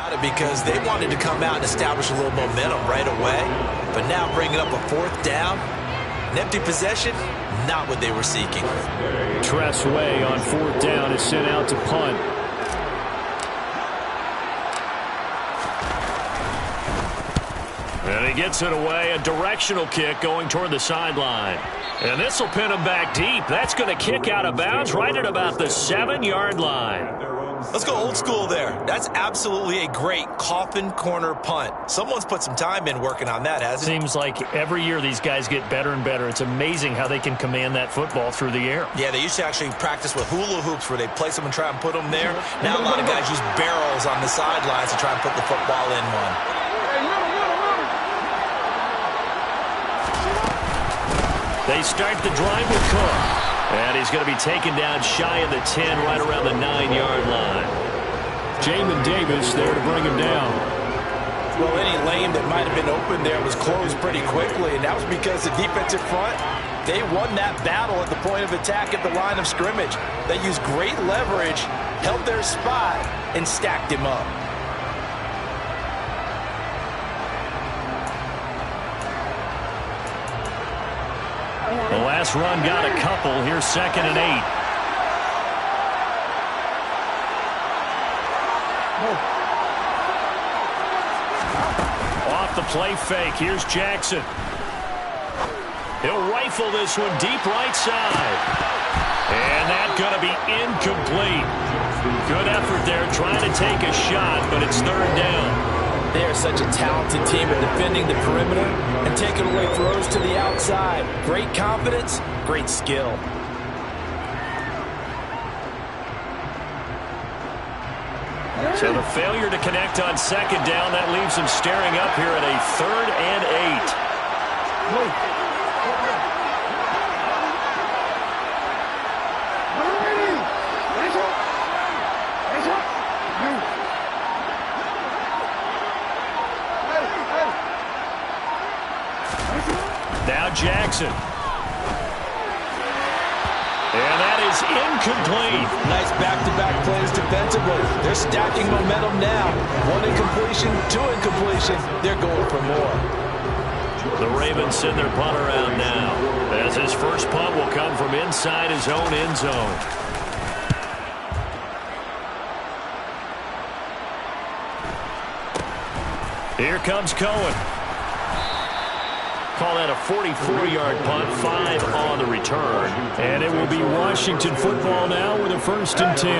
about it because they wanted to come out and establish a little momentum right away. But now bringing up a fourth down, an empty possession, not what they were seeking. Tressway on fourth down is sent out to punt. And he gets it away, a directional kick going toward the sideline. And this will pin him back deep. That's going to kick out of bounds right at about the 7-yard line. Let's go old school there. That's absolutely a great coffin corner punt. Someone's put some time in working on that, hasn't it? Seems like every year these guys get better and better. It's amazing how they can command that football through the air. Yeah, they used to actually practice with hula hoops where they place them and try and put them there. Now a lot of guys use barrels on the sidelines to try and put the football in one. They start the drive with Cook. And he's going to be taken down shy of the 10, right around the 9-yard line. Jamin Davis there to bring him down. Well, any lane that might have been open there was closed pretty quickly, and that was because the defensive front, they won that battle at the point of attack at the line of scrimmage. They used great leverage, held their spot, and stacked him up. The last run got a couple. Here's 2nd and 8. Off the play fake. Here's Jackson. He'll rifle this one deep right side. And that's going to be incomplete. Good effort there trying to take a shot, but it's 3rd down. They are such a talented team at defending the perimeter and taking away throws to the outside. Great confidence, great skill. So the failure to connect on 2nd down, that leaves them staring up here at a 3rd and 8. Now Jackson. And that is incomplete. Nice back-to-back plays defensively. They're stacking momentum now. 1 incompletion, 2 incompletion. They're going for more. The Ravens send their punt around now, as his first punt will come from inside his own end zone. Here comes Cohen. Call that a 44-yard punt, 5 on the return. And it will be Washington football now with a 1st and 10.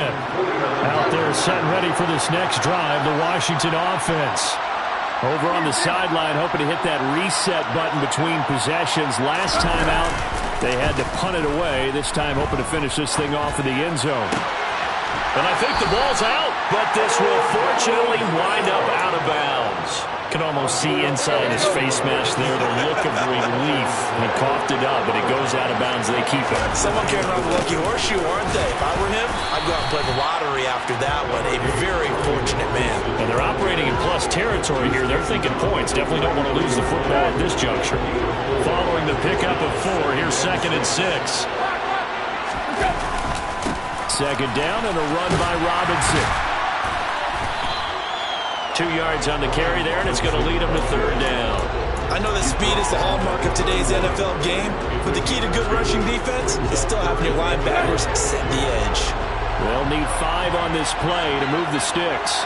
Out there set and ready for this next drive, the Washington offense. Over on the sideline, hoping to hit that reset button between possessions. Last time out, they had to punt it away. This time hoping to finish this thing off in the end zone. And I think the ball's out, but this will fortunately wind up out of bounds. Can almost see inside his face mask there the look of relief. He coughed it up, but it goes out of bounds. They keep it. Someone carrying around the lucky horseshoe, aren't they? If I were him, I'd go out and play the lottery after that one. A very fortunate man. And they're operating in plus territory here. They're thinking points. Definitely don't want to lose the football at this juncture. Following the pickup of 4, here's 2nd and 6. 2nd down and a run by Robinson. 2 yards on the carry there, and it's going to lead him to 3rd down. I know that speed is the hallmark of today's NFL game, but the key to good rushing defense is still having your linebackers set the edge. They'll need 5 on this play to move the sticks.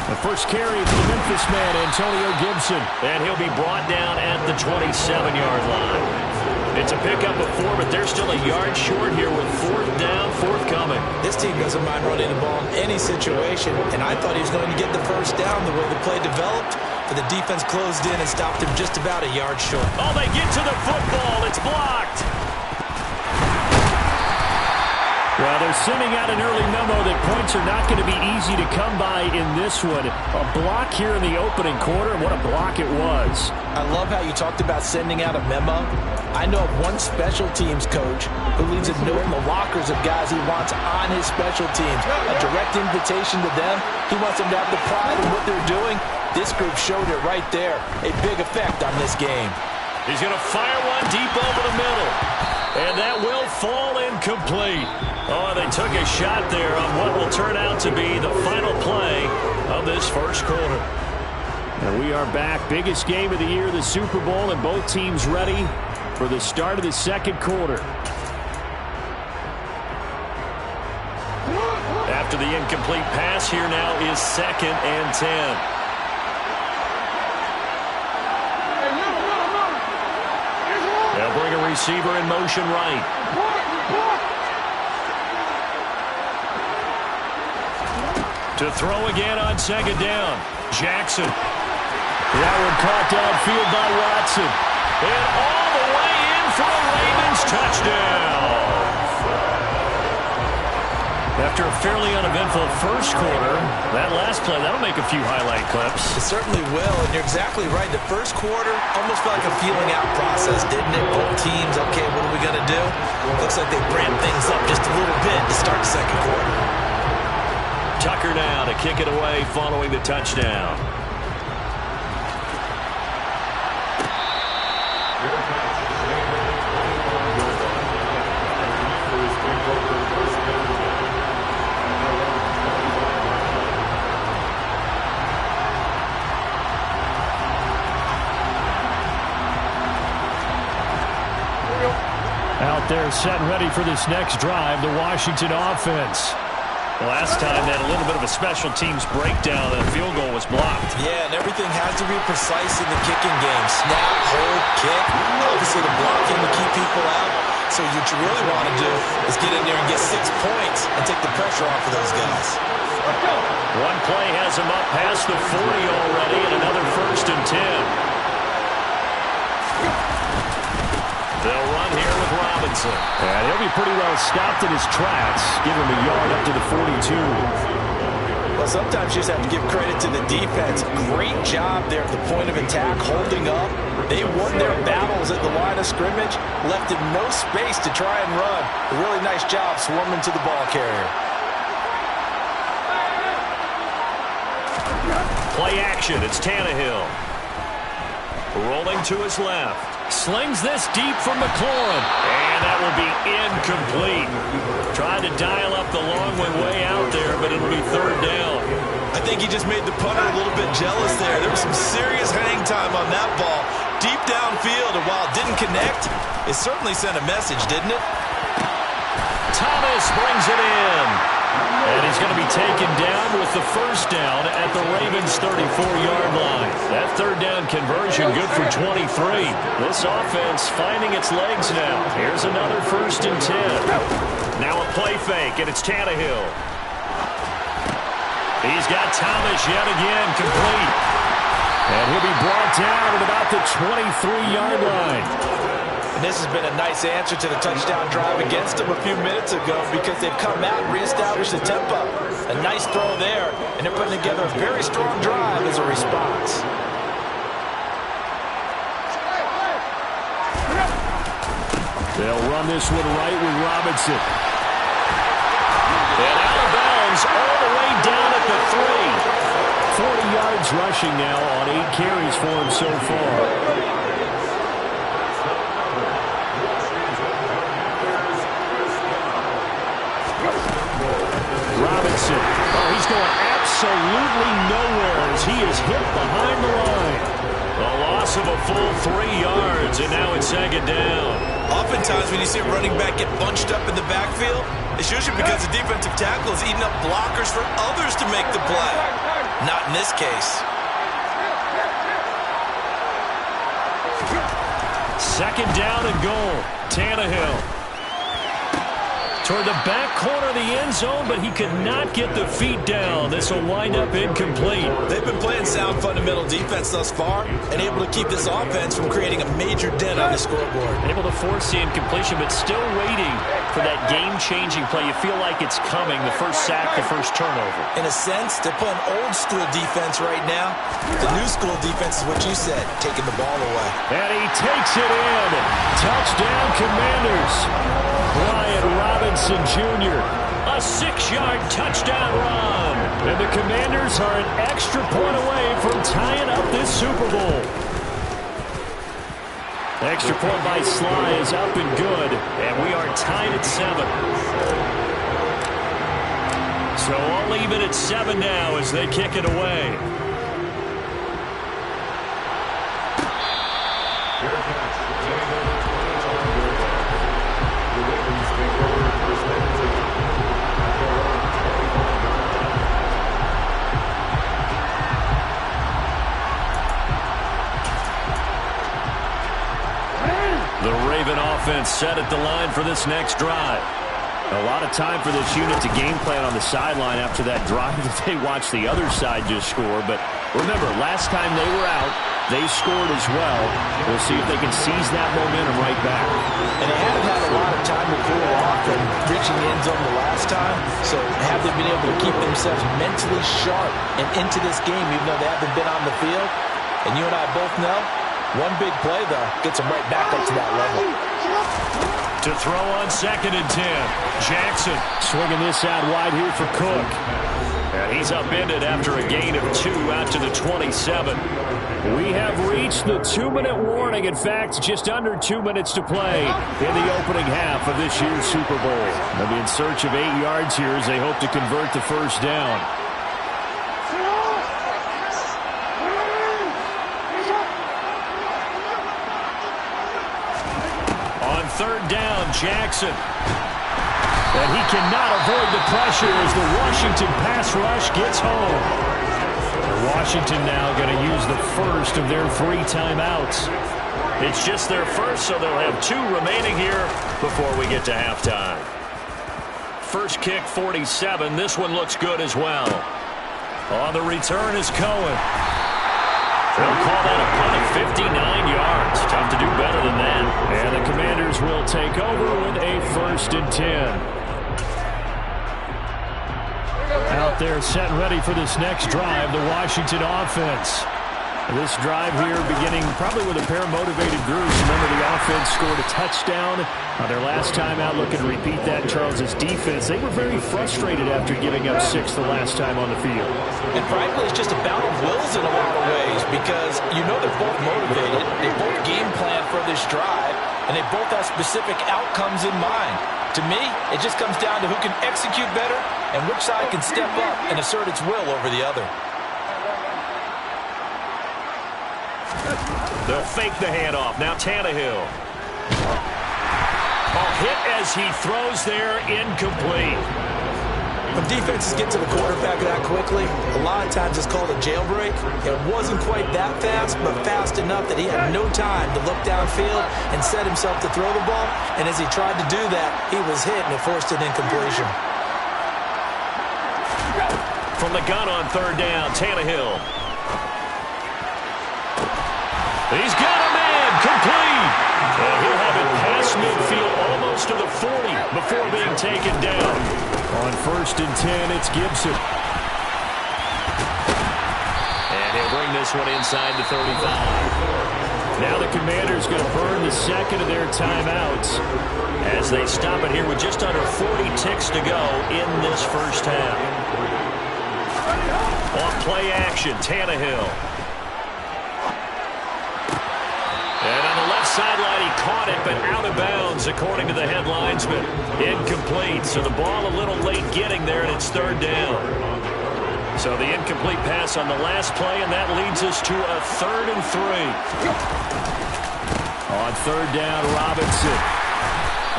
The first carry for the Memphis man, Antonio Gibson. And he'll be brought down at the 27-yard line. It's a pickup of 4, but they're still a yard short here with 4th down forthcoming. This team doesn't mind running the ball in any situation, and I thought he was going to get the first down the way the play developed, but the defense closed in and stopped him just about a yard short. Oh, they get to the football. It's blocked. Well, they're sending out an early memo that points are not going to be easy to come by in this one. A block here in the opening quarter, and what a block it was. I love how you talked about sending out a memo. I know of one special teams coach who leaves a note in the lockers of guys he wants on his special teams. A direct invitation to them. He wants them to have the pride in what they're doing. This group showed it right there. A big effect on this game. He's going to fire one deep over the middle. And that will fall incomplete. Oh, they took a shot there on what will turn out to be the final play of this first quarter. And we are back. Biggest game of the year, the Super Bowl, and both teams ready for the start of the second quarter. After the incomplete pass, here now is 2nd and 10. They'll bring a receiver in motion right. To throw again on 2nd down. Jackson. That one caught downfield by Watson. And all the way in for a Ravens touchdown. After a fairly uneventful first quarter, that last play, that'll make a few highlight clips. It certainly will, and you're exactly right. The first quarter almost felt like a feeling out process, didn't it? Both teams, okay, what are we going to do? Looks like they ramped things up just a little bit to start the second quarter. Tucker now to kick it away following the touchdown. Out there set and ready for this next drive, the Washington offense. Last time they had a little bit of a special teams breakdown and a field goal was blocked. Yeah, and everything has to be precise in the kicking game. Snap, hold, kick. Obviously the blocking to keep people out. So what you really want to do is get in there and get 6 points and take the pressure off of those guys. One play has him up past the 40 already, and another 1st and 10. They'll run here with Robinson. And he'll be pretty well stopped in his tracks. Give him a yard up to the 42. Well, sometimes you just have to give credit to the defense. Great job there at the point of attack, holding up. They won their battles at the line of scrimmage, left him no space to try and run. A really nice job swarming to the ball carrier. Play action. It's Tannehill. Rolling to his left. Slings this deep for McLaurin. And that will be incomplete. Tried to dial up the long way out there, but it'll be 3rd down. I think he just made the punter a little bit jealous there. There was some serious hang time on that ball. Deep downfield, and while it didn't connect, it certainly sent a message, didn't it? Thomas brings it in. And he's going to be taken down with the 1st down at the Ravens' 34-yard line. That 3rd down conversion good for 23. This offense finding its legs now. Here's another 1st and 10. Now a play fake, and it's Tannehill. He's got Thomas yet again complete. And he'll be brought down at about the 23-yard line. And this has been a nice answer to the touchdown drive against them a few minutes ago because they've come out and reestablished the tempo. A nice throw there, and they're putting together a very strong drive as a response. They'll run this one right with Robinson. And out of bounds all the way down at the 3. 40 yards rushing now on 8 carries for him so far. Robinson. Oh, he's going absolutely nowhere as he is hit behind the line. A loss of a full 3 yards, and now it's 2nd down. Oftentimes when you see a running back get bunched up in the backfield, it's usually because the defensive tackle is eating up blockers for others to make the play. Not in this case. 2nd down and goal. Tannehill. Toward the back corner of the end zone, but he could not get the feet down. This will wind up incomplete. They've been playing sound fundamental defense thus far and able to keep this offense from creating a major dent on the scoreboard. Able to force the incompletion, but still waiting for that game-changing play. You feel like it's coming, the first sack, the first turnover. In a sense, they're playing old-school defense right now. The new-school defense is what you said, taking the ball away. And he takes it in. Touchdown, Commanders. Brian Robinson Jr., a 6-yard touchdown run. And the Commanders are an extra point away from tying up this Super Bowl. Extra point by Sly is up and good, and we are tied at 7. So all even at 7 now as they kick it away. The Raven offense set at the line for this next drive. A lot of time for this unit to game plan on the sideline after that drive that they watched the other side just score. But remember, last time they were out, they scored as well. We'll see if they can seize that momentum right back. And they haven't had a lot of time to cool off from reaching the end zone the last time. So have they been able to keep themselves mentally sharp and into this game even though they haven't been on the field? And you and I both know, one big play, though, gets them right back up to that level. To throw on 2nd and 10. Jackson swinging this out wide here for Cook. And he's upended after a gain of 2 out to the 27. We have reached the 2-minute warning. In fact, just under 2 minutes to play in the opening half of this year's Super Bowl. They'll be in search of 8 yards here as they hope to convert the first down. On 3rd down, Jackson. And he cannot avoid the pressure as the Washington pass rush gets home. Washington now going to use the first of their 3 timeouts. It's just their first, so they'll have 2 remaining here before we get to halftime. First kick, 47. This one looks good as well. On the return is Cohen. They'll call that a punt of 59 yards. Tough to do better than that. And the Commanders will take over with a 1st and 10. Out there set and ready for this next drive, the Washington offense. This drive here beginning probably with a pair of motivated groups. Remember, the offense scored a touchdown on their last time out. Looking to repeat that. Charles's defense, they were very frustrated after giving up 6 the last time on the field. And frankly, it's just a battle of wills in a lot of ways because you know they're both motivated. They both game plan for this drive, and they both have specific outcomes in mind. To me, it just comes down to who can execute better and which side can step up and assert its will over the other. They'll fake the handoff. Now Tannehill. Oh, hit as he throws there, incomplete. When defenses get to the quarterback that quickly, a lot of times it's called a jailbreak. It wasn't quite that fast, but fast enough that he had no time to look downfield and set himself to throw the ball. And as he tried to do that, he was hit and it forced an incompletion. From the gun on 3rd down, Tannehill. He's got a man, complete. And he'll have it past midfield almost to the 40 before being taken down. On 1st and 10, it's Gibson. And he'll bring this one inside the 35. Now the Commanders going to burn the 2nd of their timeouts as they stop it here with just under 40 ticks to go in this first half. On play action, Tannehill. And on the left sideline, he caught it, but out of bounds, according to the head linesman. Incomplete, so the ball a little late getting there, and it's 3rd down. So the incomplete pass on the last play, and that leads us to a 3rd and 3. On 3rd down, Robinson.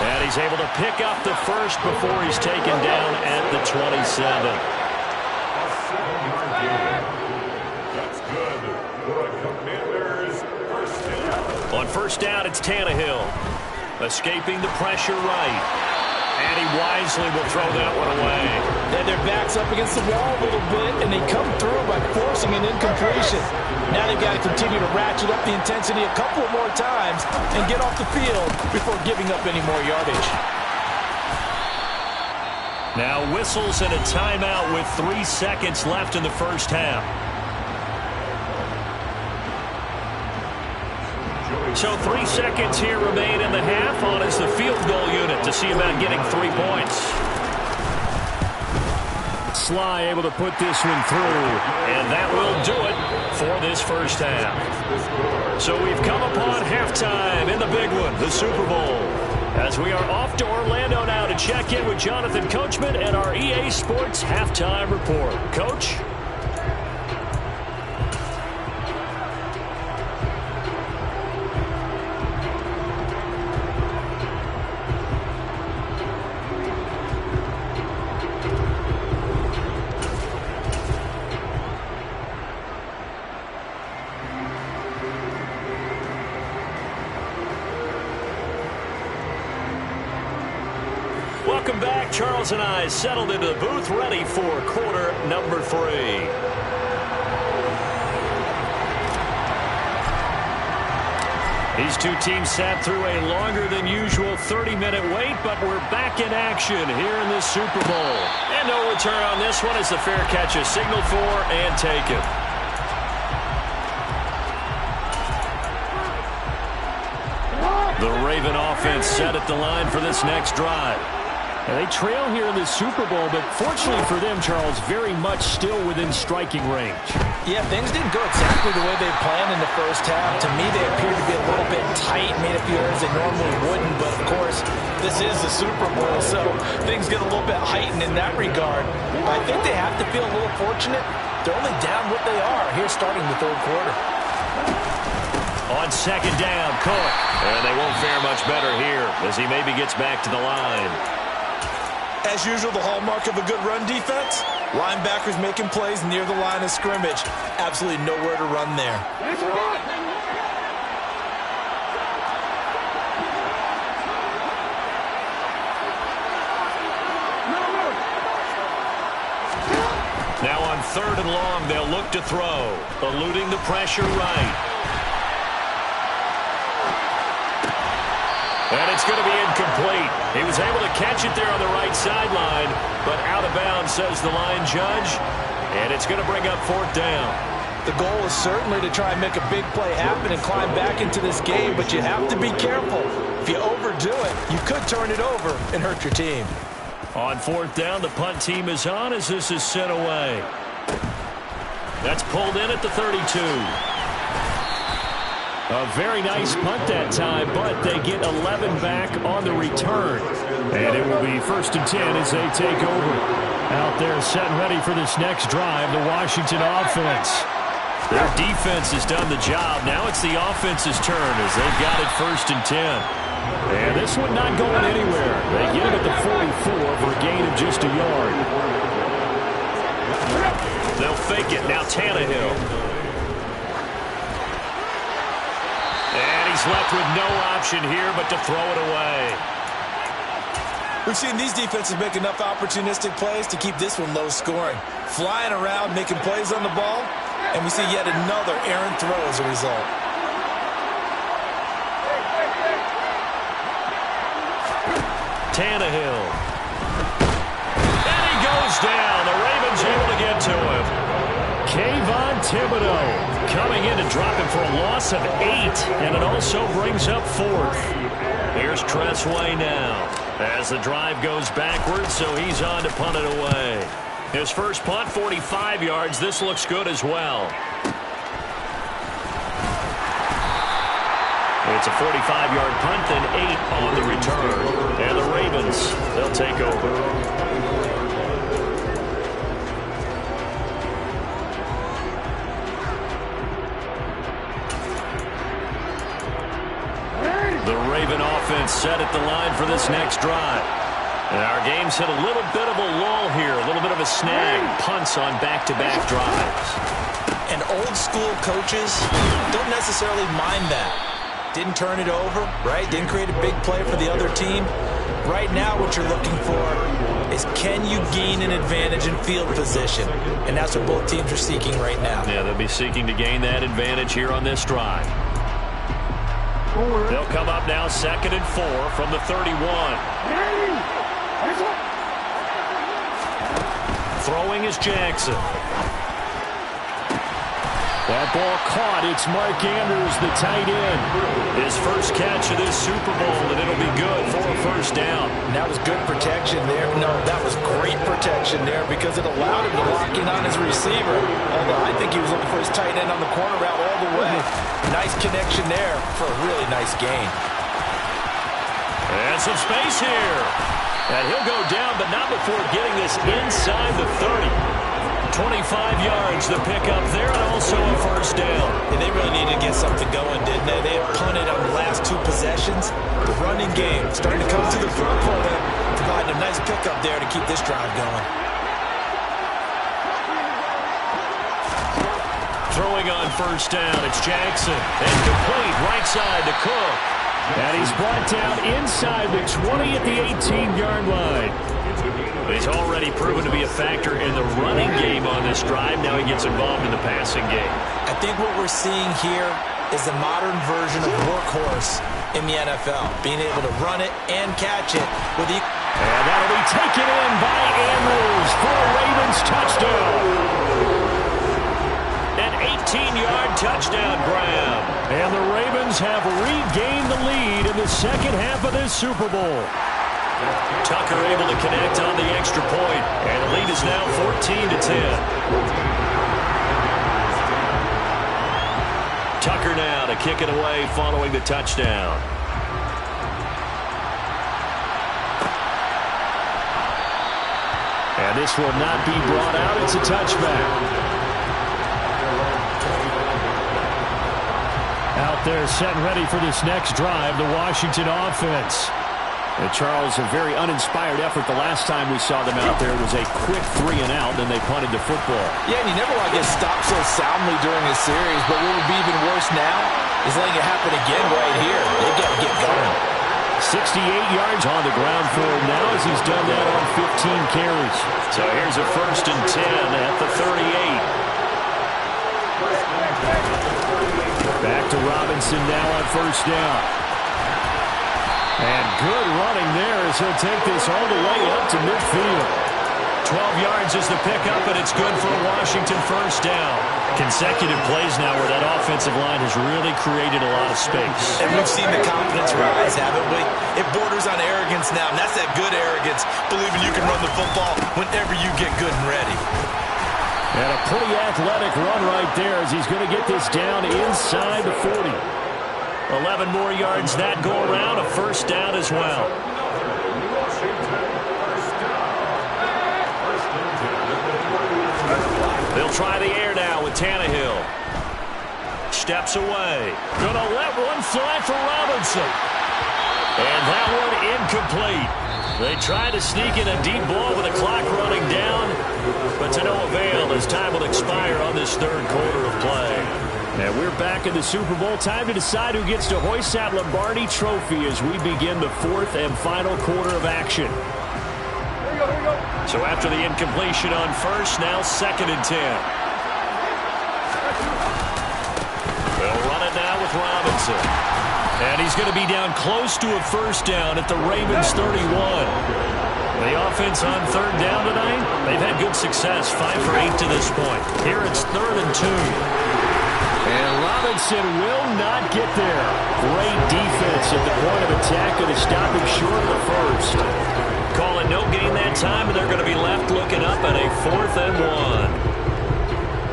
And he's able to pick up the first before he's taken down at the 27. On 1st down, it's Tannehill. Escaping the pressure right. And he wisely will throw that one away. And their backs up against the wall a little bit, and they come through by forcing an incompletion. Now they've got to continue to ratchet up the intensity a couple more times and get off the field before giving up any more yardage. Now whistles and a timeout with 3 seconds left in the first half. So 3 seconds here remain in the half on as the field goal unit to see about getting 3 points. Sly able to put this one through, and that will do it for this first half. So we've come upon halftime in the big one, the Super Bowl. As we are off to Orlando now to check in with Jonathan Coachman and our EA Sports Halftime Report. Coach? Welcome back. Charles and I settled into the booth, ready for quarter number 3. These two teams sat through a longer than usual 30-minute wait, but we're back in action here in this Super Bowl. And no return on this one as the fair catch is signaled for and taken. The Raven offense set at the line for this next drive. And they trail here in the Super Bowl, but fortunately for them, Charles, very much still within striking range. Yeah, things didn't go exactly the way they planned in the first half. To me, they appeared to be a little bit tight, made a few errors they normally wouldn't. But, of course, this is the Super Bowl, so things get a little bit heightened in that regard. But I think they have to feel a little fortunate. They're only down what they are here starting the third quarter. On second down, Cook. And they won't fare much better here as he maybe gets back to the line. As usual, the hallmark of a good run defense, linebackers making plays near the line of scrimmage. Absolutely nowhere to run there. Now on third and long, they'll look to throw, eluding the pressure right. And it's going to be incomplete. He was able to catch it there on the right sideline, but out of bounds, says the line judge. And it's going to bring up fourth down. The goal is certainly to try and make a big play happen and climb back into this game, but you have to be careful. If you overdo it, you could turn it over and hurt your team. On fourth down, the punt team is on as this is sent away. That's pulled in at the 32. A very nice punt that time, but they get 11 back on the return. And it will be 1st and 10 as they take over. Out there set and ready for this next drive, the Washington offense. Their defense has done the job. Now it's the offense's turn as they've got it 1st and 10. And this one not going anywhere. They get it at the 44 for a gain of just a yard. They'll fake it. Now Tannehill. And he's left with no option here but to throw it away. We've seen these defenses make enough opportunistic plays to keep this one low scoring. Flying around, making plays on the ball, and we see yet another errant throw as a result. Tannehill. And he goes down. The Ravens able to get to him. Kayvon Thibodeau coming in to drop him for a loss of 8, and it also brings up 4th. Here's Tressway now as the drive goes backwards, so he's on to punt it away. His first punt, 45 yards. This looks good as well. It's a 45-yard punt, then 8 on the return. And the Ravens, they'll take over. The Raven offense set at the line for this next drive. And our game's hit a little bit of a lull here, a little bit of a snag. Punts on back-to-back drives. And old-school coaches don't necessarily mind that. Didn't turn it over, right? Didn't create a big play for the other team. Right now what you're looking for is can you gain an advantage in field position? And that's what both teams are seeking right now. Yeah, they'll be seeking to gain that advantage here on this drive. They'll come up now 2nd and 4 from the 31. Throwing is Jackson. That ball caught. It's Mark Andrews, the tight end. His first catch of this Super Bowl, and it'll be good for a first down. And that was good protection there. No, that was great protection there because it allowed him to lock in on his receiver. Although I think he was looking for his tight end on the corner route all the way. Nice connection there for a really nice gain. And some space here. And he'll go down, but not before getting this inside the 30. 25 yards the pickup there, and also a first down. And they really needed to get something going, didn't they? They had punted on the last two possessions. The running game starting to come to the front for them, providing a nice pickup there to keep this drive going. Throwing on first down, it's Jackson. And complete, right side to Cook. And he's brought down inside the 20 at the 18-yard line. He's already proven to be a factor in the running game on this drive. Now he gets involved in the passing game. I think what we're seeing here is the modern version of workhorse in the NFL, being able to run it and catch it with the... And that'll be taken in by Andrews for a Ravens touchdown. An 18-yard touchdown grab. And the Ravens have regained the lead in the second half of this Super Bowl. Tucker able to connect on the extra point, and the lead is now 14-10. Tucker now to kick it away following the touchdown. And this will not be brought out. It's a touchback. Out there set and ready for this next drive, the Washington offense. And Charles, a very uninspired effort the last time we saw them out there. It was a quick 3 and out, then they punted the football. Yeah, and you never want to get stopped so soundly during a series, but what would be even worse now is letting it happen again right here. They've got to get going. 68 yards on the ground for him now as he's done that on 15 carries. So here's a 1st and 10 at the 38. Back to Robinson now on first down. And good running there as he'll take this all the way up to midfield. 12 yards is the pickup, and it's good for a Washington first down. Consecutive plays now where that offensive line has really created a lot of space. And we've seen the confidence rise, haven't we? It borders on arrogance now, and that's that good arrogance, believing you can run the football whenever you get good and ready. And a pretty athletic run right there as he's going to get this down inside the 40. 11 more yards that go around, a first down as well. They'll try the air now with Tannehill. Steps away. Gonna let one fly for Robinson. And that one incomplete. They try to sneak in a deep ball with the clock running down, but to no avail as time will expire on this third quarter of play. And we're back in the Super Bowl. Time to decide who gets to hoist that Lombardi trophy as we begin the fourth and final quarter of action. So after the incompletion on first, now 2nd and 10. They'll run it now with Robinson. And he's going to be down close to a first down at the Ravens 31. The offense on third down tonight, they've had good success, 5 for 8 to this point. Here it's 3rd and 2. And Robinson will not get there. Great defense at the point of attack, going to stop him short of the first. Call it no gain that time, and they're going to be left looking up at a 4th and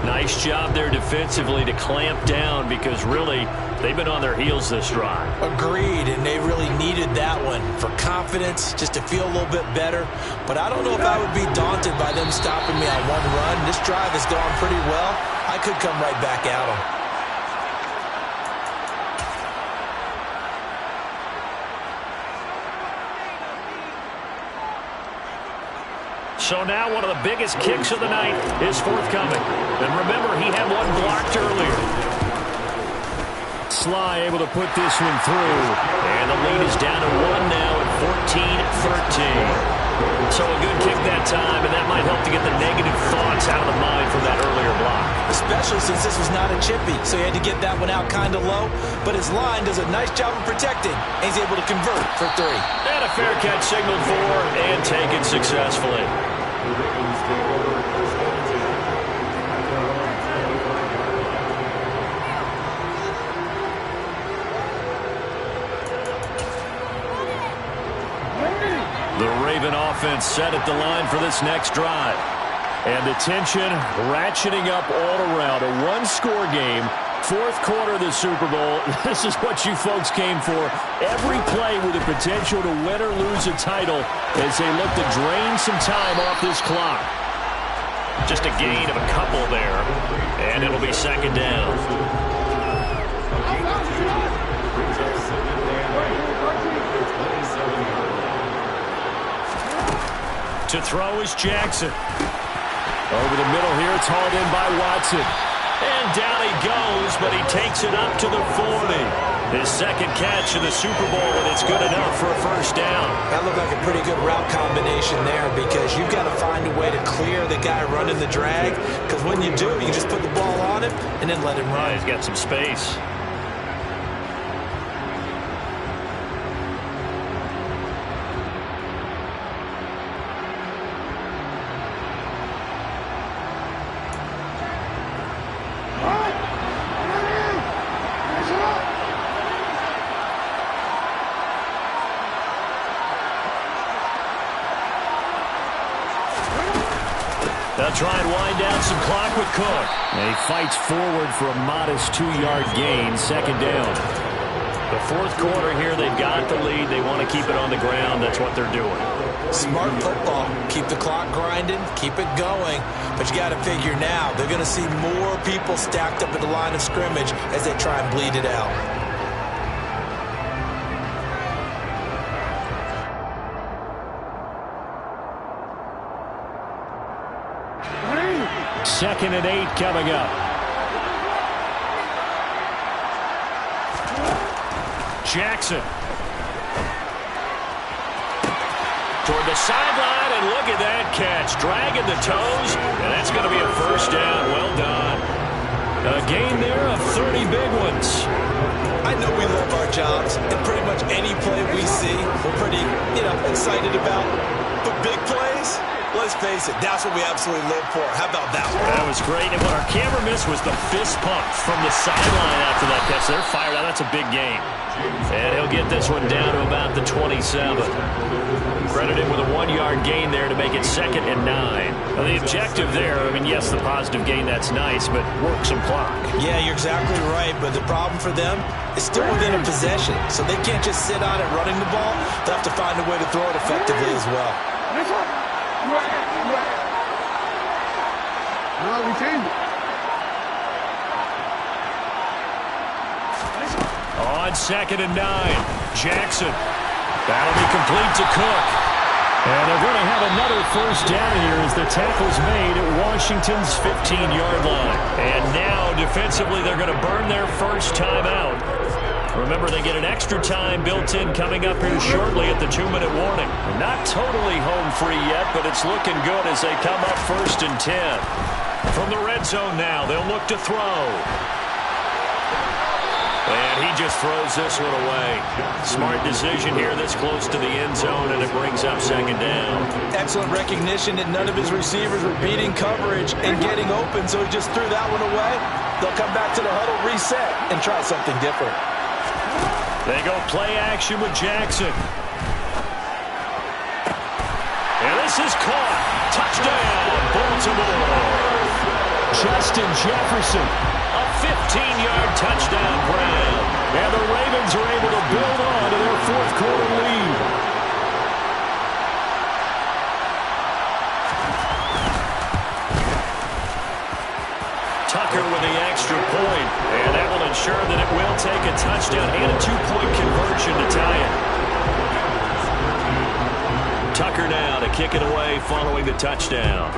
1. Nice job there defensively to clamp down because really they've been on their heels this drive. Agreed, and they really needed that one for confidence, just to feel a little bit better. But I don't know if I would be daunted by them stopping me on one run. This drive has gone pretty well. I could come right back at them. So now one of the biggest kicks of the night is forthcoming. And remember, he had one blocked earlier. Sly able to put this one through. And the lead is down to 1 now at 14-13. So a good kick that time, and that might help to get the negative thoughts out of the mind from that earlier block. Especially since this was not a chippy, so he had to get that one out kind of low. But his line does a nice job of protecting, and he's able to convert for 3. And a fair catch signaled for and taken successfully. Washington offense set at the line for this next drive. And the tension ratcheting up all around. A one-score game, fourth quarter of the Super Bowl. This is what you folks came for. Every play with the potential to win or lose a title as they look to drain some time off this clock. Just a gain of a couple there, and it'll be second down. To throw is Jackson. Over the middle here, it's hauled in by Watson. And down he goes, but he takes it up to the 40. His second catch in the Super Bowl, and it's good enough for a first down. That looked like a pretty good route combination there because you've got to find a way to clear the guy running the drag, because when you do, you just put the ball on him and then let him run. Yeah, he's got some space. They'll try and wind down some clock with Cook. And he fights forward for a modest 2-yard gain, second down. The fourth quarter here, they've got the lead. They want to keep it on the ground. That's what they're doing. Smart football. Keep the clock grinding, keep it going. But you got to figure now, they're going to see more people stacked up at the line of scrimmage as they try and bleed it out. Second and 8 coming up. Jackson. Toward the sideline, and look at that catch. Dragging the toes, and that's going to be a first down. Well done. A gain there of 30 big ones. I know we love our jobs, and pretty much any play we see, we're pretty, excited about. But big plays, let's face it, that's what we absolutely live for. How about that one? That was great. And what our camera missed was the fist pump from the sideline after that catch. They're fired out. That's a big game. And he'll get this one down to about the 27. Credited with a 1-yard gain there to make it second and 9. Now, the objective there, yes, the positive gain, that's nice, but work some clock. Yeah, you're exactly right. But the problem for them is still within a possession. So they can't just sit on it running the ball. They'll have to find a way to throw it effectively as well. On second and 9, Jackson. That'll be complete to Cook. And they're going to have another first down here as the tackle's made at Washington's 15-yard line. And now, defensively, they're going to burn their first time out. Remember, they get an extra time built in coming up here shortly at the 2-minute warning. Not totally home free yet, but it's looking good as they come up first and 10. From the red zone now, they'll look to throw. And he just throws this one away. Smart decision here this close to the end zone, and it brings up second down. Excellent recognition that none of his receivers were beating coverage and getting open, so he just threw that one away. They'll come back to the huddle, reset, and try something different. They go play action with Jackson. And this is caught. Touchdown, Baltimore. Justin Jefferson. A 15-yard touchdown grab. And the Ravens are able to build on to their fourth quarter lead. Tucker with the extra point. And that will ensure that it will take a touchdown and a 2-point conversion to tie it. Tucker now to kick it away following the touchdown.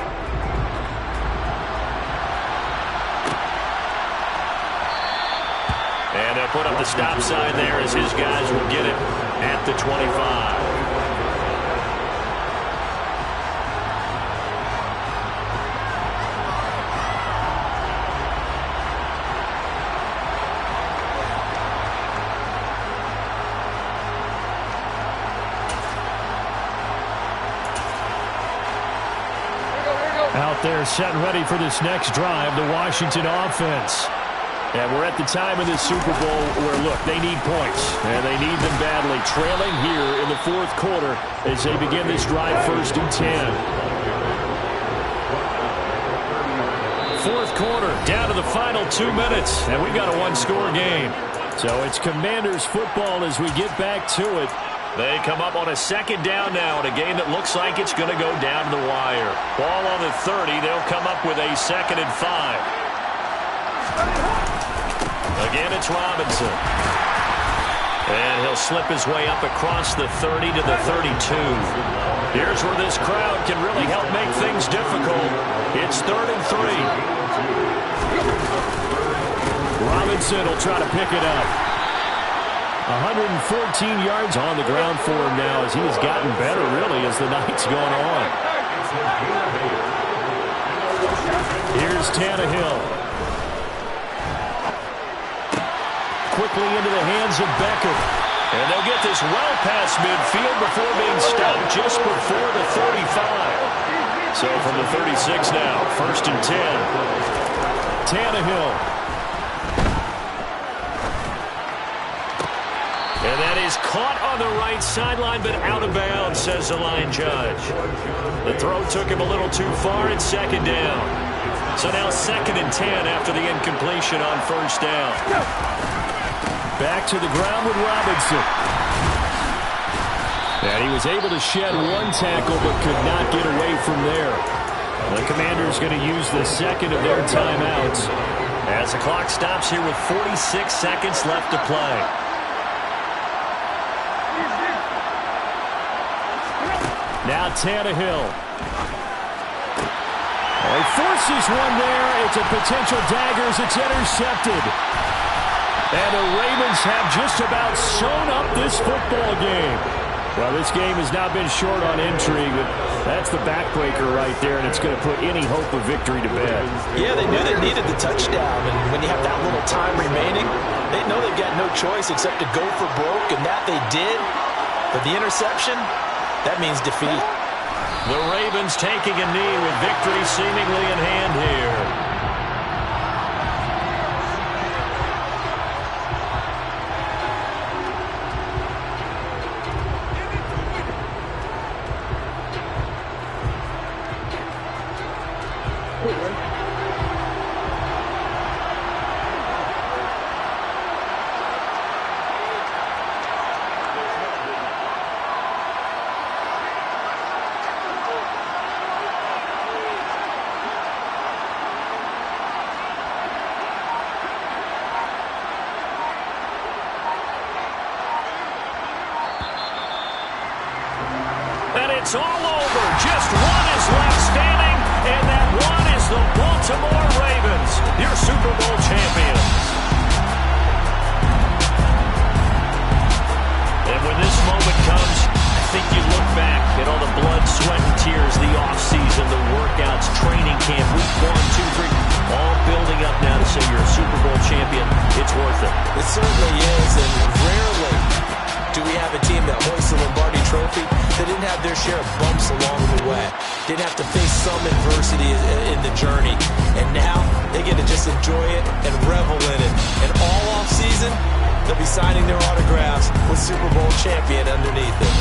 And they'll put up the stop sign there as his guys will get it at the 25. Out there set and ready for this next drive, the Washington offense. And we're at the time of this Super Bowl where, look, they need points, and they need them badly. Trailing here in the fourth quarter as they begin this drive, 1st and 10. Fourth quarter, down to the final 2 minutes, and we've got a one-score game. So it's Commanders football as we get back to it. They come up on a 2nd down now in a game that looks like it's going to go down to the wire. Ball on the 30. They'll come up with a 2nd and 5. Again, it's Robinson. And he'll slip his way up across the 30 to the 32. Here's where this crowd can really help make things difficult. It's 3rd and 3. Robinson will try to pick it up. 114 yards on the ground for him now as he has gotten better, really, as the night's gone on. Here's Tannehill. Quickly into the hands of Beckham. And they'll get this well past midfield before being stopped just before the 35. So from the 36 now, 1st and 10. Tannehill. And that is caught on the right sideline, but out of bounds, says the line judge. The throw took him a little too far. It's 2nd down. So now 2nd and 10 after the incompletion on 1st down. Back to the ground with Robinson. And he was able to shed one tackle but could not get away from there. The Commanders going to use the 2nd of their timeouts as the clock stops here with 46 seconds left to play. Now Tannehill. He forces one there. It's a potential dagger as it's intercepted. And the Ravens have just about sewn up this football game. Well, this game has now been short on intrigue, but that's the backbreaker right there, and it's going to put any hope of victory to bed. Yeah, they knew they needed the touchdown, and when you have that little time remaining, they know they've got no choice except to go for broke, and that they did. But the interception, that means defeat. The Ravens taking a knee with victory seemingly in hand here. It's all over. Just one is left standing, and that one is the Baltimore Ravens, your Super Bowl champions. And when this moment comes, I think you look back at all the blood, sweat, and tears, the offseason, the workouts, training camp, week 1, 2, 3, all building up now to say you're a Super Bowl champion. It's worth it. It certainly is, and rarely do we have a team that hoists the Lombardi Trophy that didn't have their share of bumps along the way, didn't have to face some adversity in the journey, and now they get to just enjoy it and revel in it. And all off season, they'll be signing their autographs with Super Bowl champion underneath it.